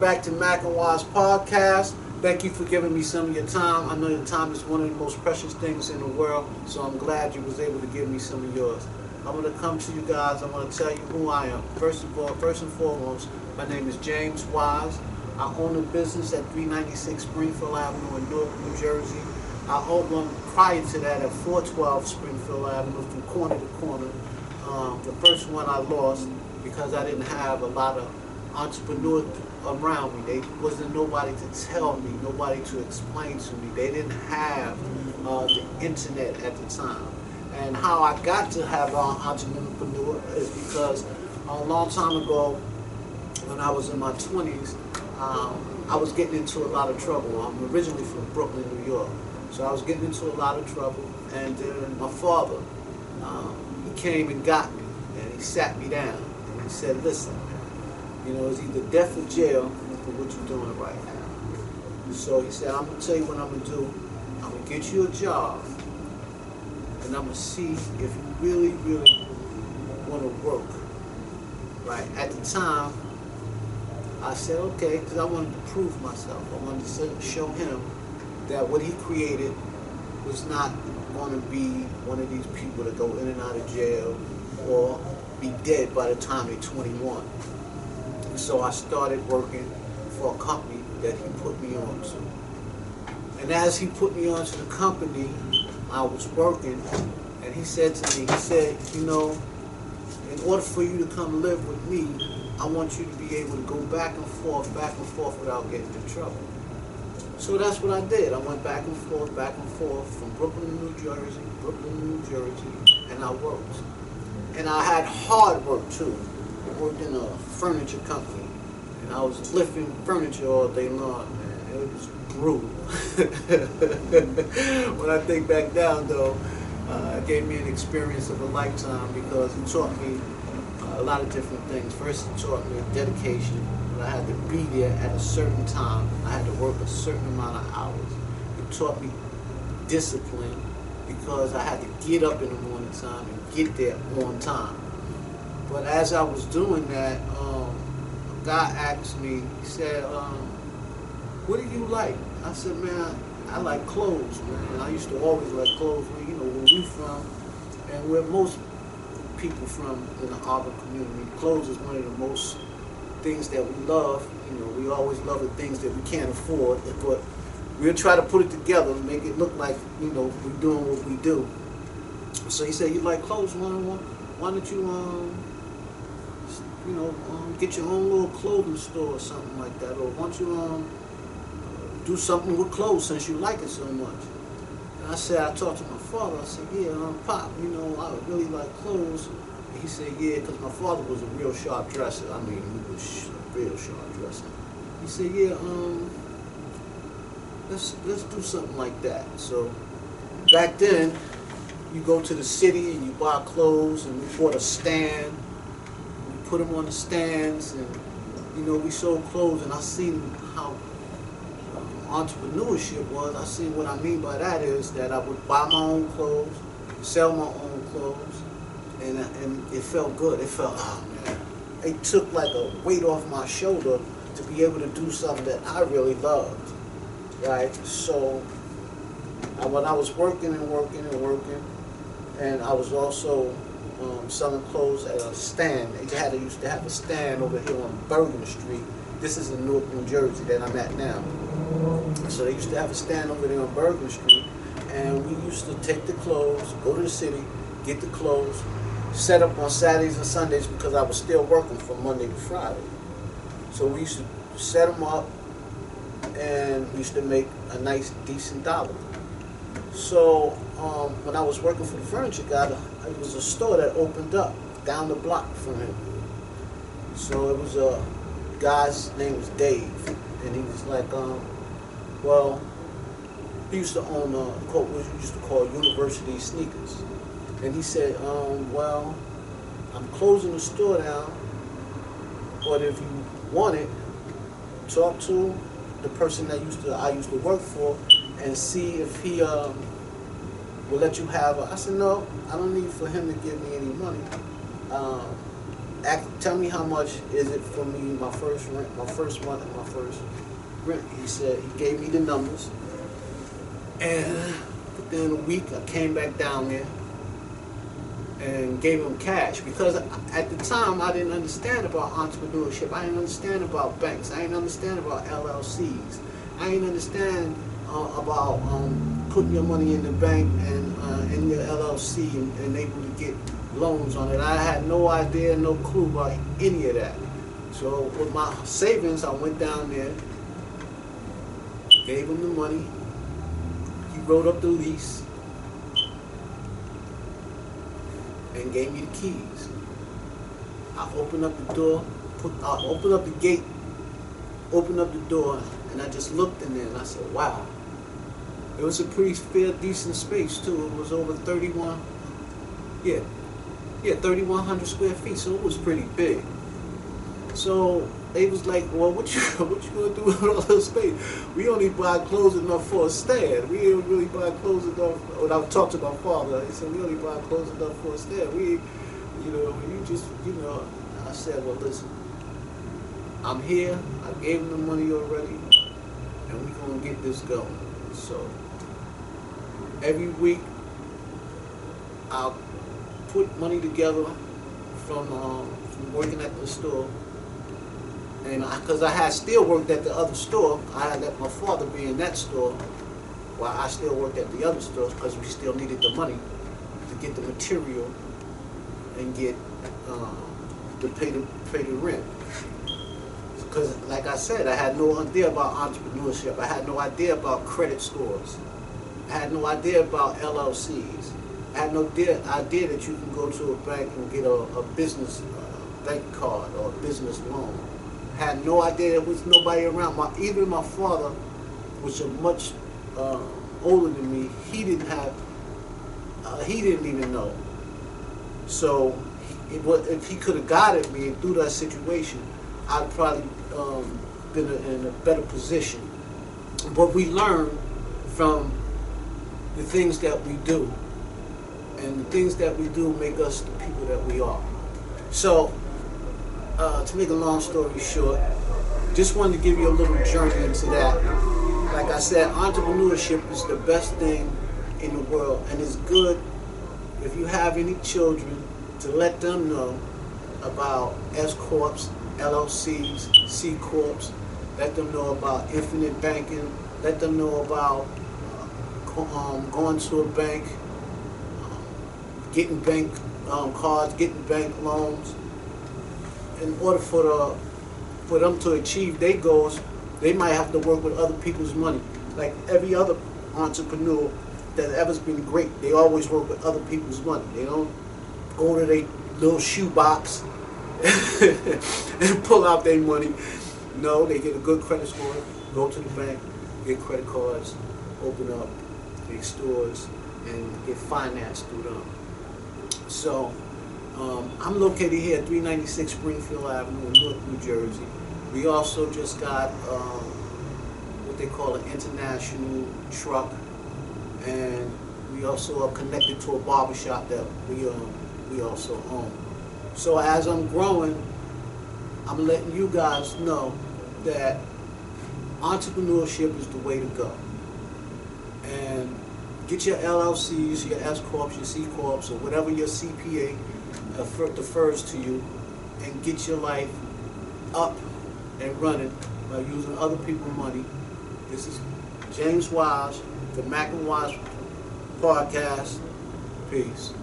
Back to Mac and Wise podcast. Thank you for giving me some of your time. I know your time is one of the most precious things in the world, so I'm glad you was able to give me some of yours. I'm going to come to you guys. I'm going to tell you who I am. First of all, first and foremost, my name is James Wise. I own a business at 396 Springfield Avenue in Newark, New Jersey. I owned one prior to that at 412 Springfield Avenue from corner to corner. The first one I lost because I didn't have a lot of entrepreneurs around me. There wasn't nobody to tell me, nobody to explain to me. They didn't have the internet at the time. And how I got to have an entrepreneur is because a long time ago, when I was in my 20s, I was getting into a lot of trouble. I'm originally from Brooklyn, New York. So I was getting into a lot of trouble. And then my father, he came and got me. And he sat me down. And he said, listen, you know, it's either death or jail for what you're doing right now. So he said, I'm going to tell you what I'm going to do. I'm going to get you a job. And I'm going to see if you really, really want to work. Right? At the time, I said, okay, because I wanted to prove myself. I wanted to show him that what he created was not going to be one of these people that go in and out of jail or be dead by the time they're 21. So I started working for a company that he put me on to. And as he put me on to the company, I was working, and he said to me, he said, you know, in order for you to come live with me, I want you to be able to go back and forth without getting in trouble. So that's what I did. I went back and forth from Brooklyn, New Jersey, and I worked. And I had hard work too. I worked in a furniture company, and I was lifting furniture all day long, man. It was brutal. When I think back down, though, it gave me an experience of a lifetime because it taught me a lot of different things. First, it taught me dedication. I had to be there at a certain time. I had to work a certain amount of hours. It taught me discipline because I had to get up in the morning time and get there on time. But as I was doing that, a guy asked me, he said, what do you like? I said, man, I like clothes, man. I used to always like clothes. You know, where we from, and where most people from in the Auburn community, clothes is one of the most things that we love. You know, we always love the things that we can't afford, but we'll try to put it together and make it look like, you know, we're doing what we do. So he said, you like clothes? Why don't you, get your own little clothing store or something like that? Or why don't you do something with clothes since you like it so much? And I said, I talked to my father. I said, yeah, Pop, you know, I really like clothes. And he said, yeah, because my father was a real sharp dresser. I mean, he was a real sharp dresser. He said, yeah, let's do something like that. So back then, you go to the city and you buy clothes, and we bought a stand. We put them on the stands, and you know, we sold clothes. And I seen how entrepreneurship was. I seen what I mean by that is that I would buy my own clothes, sell my own clothes, and it felt good. It felt, oh man, it took like a weight off my shoulder to be able to do something that I really loved, right? So when I was working, and I was also selling clothes at a stand. They used to have a stand over here on Bergen Street. This is in Newark, New Jersey that I'm at now. So they used to have a stand over there on Bergen Street, and we used to take the clothes, go to the city, get the clothes, set up on Saturdays and Sundays because I was still working from Monday to Friday. So we used to set them up, and we used to make a nice, decent dollar. So when I was working for the furniture guy, it was a store that opened up down the block from him. So it was a guy's name was Dave, and he was like, well, he used to own what we used to call University Sneakers. And he said, well, I'm closing the store down, but if you want it, talk to the person that I used to work for and see if he will let you have I said, no, I don't need for him to give me any money. Tell me how much is it for me, my first rent, my first month, and my first rent. He said, he gave me the numbers. And within a week, I came back down there and gave him cash, because at the time I didn't understand about entrepreneurship. I didn't understand about banks. I didn't understand about LLCs. I didn't understand about putting your money in the bank and in your LLC and able to get loans on it. I had no idea, no clue about any of that. So with my savings, I went down there, gave him the money. He wrote up the lease and gave me the keys. I opened up the door, opened up the gate, opened up the door, and I just looked in there and I said, wow. It was a pretty fair, decent space too. It was over 3,100 square feet, so it was pretty big. So they was like, well, what you gonna do with all this space? We only buy clothes enough for a stand. We didn't really buy clothes enough. When I talked to my father, he said, we only buy clothes enough for a stand. I said, well, listen, I'm here. I gave him the money already, and we're gonna get this going. So every week, I'll put money together from working at the store. And because I had still worked at the other store, I had let my father be in that store while I still worked at the other stores, because we still needed the money to get the material and get to pay the rent. Because like I said, I had no idea about entrepreneurship. I had no idea about credit scores. I had no idea about LLCs. I had no idea that you can go to a bank and get a business bank card or a business loan. Had no idea. There was nobody around. Even my father, which was much older than me, he didn't even know. So if he could have guided me through that situation, I'd probably been in a better position. But we learn from the things that we do, and the things that we do make us the people that we are. So to make a long story short, just wanted to give you a little journey into that. Like I said, entrepreneurship is the best thing in the world, and it's good if you have any children to let them know about S Corps, LLCs, C Corps. Let them know about infinite banking. Let them know about going to a bank, getting bank cards, getting bank loans. In order for them to achieve their goals, they might have to work with other people's money. Like every other entrepreneur that ever's been great, they always work with other people's money. They don't go to their little shoe box and pull out their money. No, they get a good credit score, go to the bank, get credit cards, open up their stores, and get financed through them. So I'm located here at 396 Springfield Avenue in Newark, New Jersey. We also just got what they call an international truck, and we also are connected to a barbershop that we also own. So as I'm growing, I'm letting you guys know that entrepreneurship is the way to go. And get your LLCs, your S Corps, your C Corps, or whatever your CPA defers to you, and get your life up and running by using other people's money. This is James Wise, the Mac and Wise podcast. Peace.